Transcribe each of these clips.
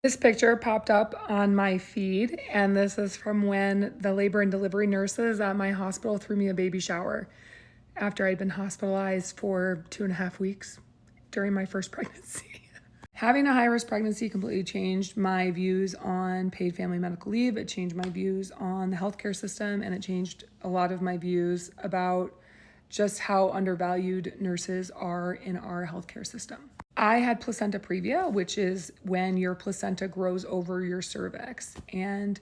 This picture popped up on my feed, and this is from when the labor and delivery nurses at my hospital threw me a baby shower after I'd been hospitalized for 2.5 weeks during my first pregnancy. Having a high-risk pregnancy completely changed my views on paid family medical leave. It changed my views on the healthcare system, and it changed a lot of my views about just how undervalued nurses are in our healthcare system. I had placenta previa, which is when your placenta grows over your cervix, and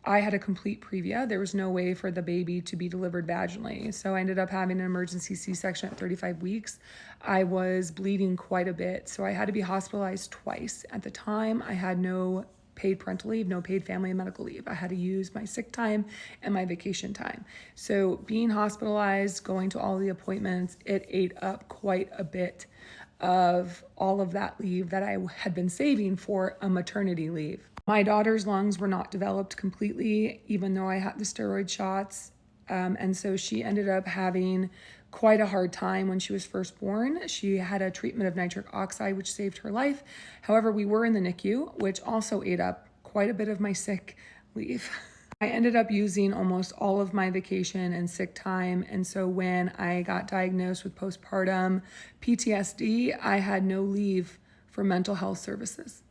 I had a complete previa. There was no way for the baby to be delivered vaginally. So I ended up having an emergency C-section at 35 weeks. I was bleeding quite a bit, so I had to be hospitalized twice. At the time, I had no paid parental leave, no paid family and medical leave. I had to use my sick time and my vacation time. So being hospitalized, going to all the appointments, it ate up quite a bit of all of that leave that I had been saving for a maternity leave. My daughter's lungs were not developed completely, even though I had the steroid shots. And so she ended up having quite a hard time when she was first born. She had a treatment of nitric oxide, which saved her life. However, we were in the NICU, which also ate up quite a bit of my sick leave. I ended up using almost all of my vacation and sick time. And so when I got diagnosed with postpartum PTSD, I had no leave for mental health services.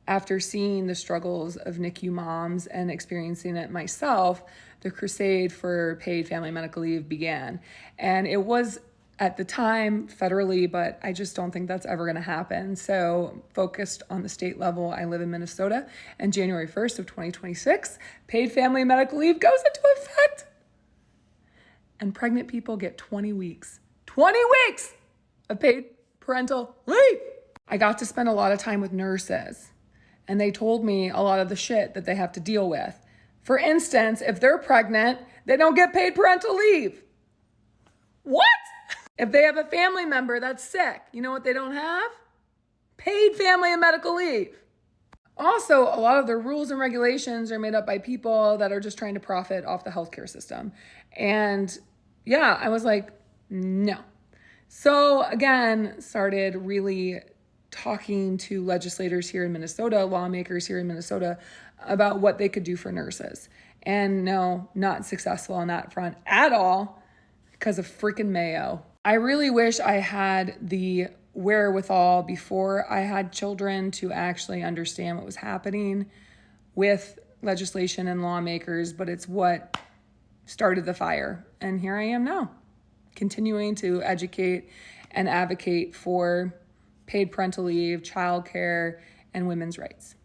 After seeing the struggles of NICU moms and experiencing it myself, the crusade for paid family medical leave began. And it was at the time federally, but I just don't think that's ever going to happen. So focused on the state level, I live in Minnesota, and January 1st of 2026, paid family medical leave goes into effect. And pregnant people get 20 weeks of paid parental leave. I got to spend a lot of time with nurses, and they told me a lot of the shit that they have to deal with. For instance, if they're pregnant, they don't get paid parental leave. What? If they have a family member that's sick, you know what they don't have? Paid family and medical leave. Also, a lot of the rules and regulations are made up by people that are just trying to profit off the healthcare system. And yeah, I was like, no. So again, started really talking to legislators here in Minnesota, lawmakers here in Minnesota, about what they could do for nurses. And no, not successful on that front at all because of freaking Mayo. I really wish I had the wherewithal before I had children to actually understand what was happening with legislation and lawmakers, but it's what started the fire. And here I am now, continuing to educate and advocate for paid parental leave, childcare, and women's rights.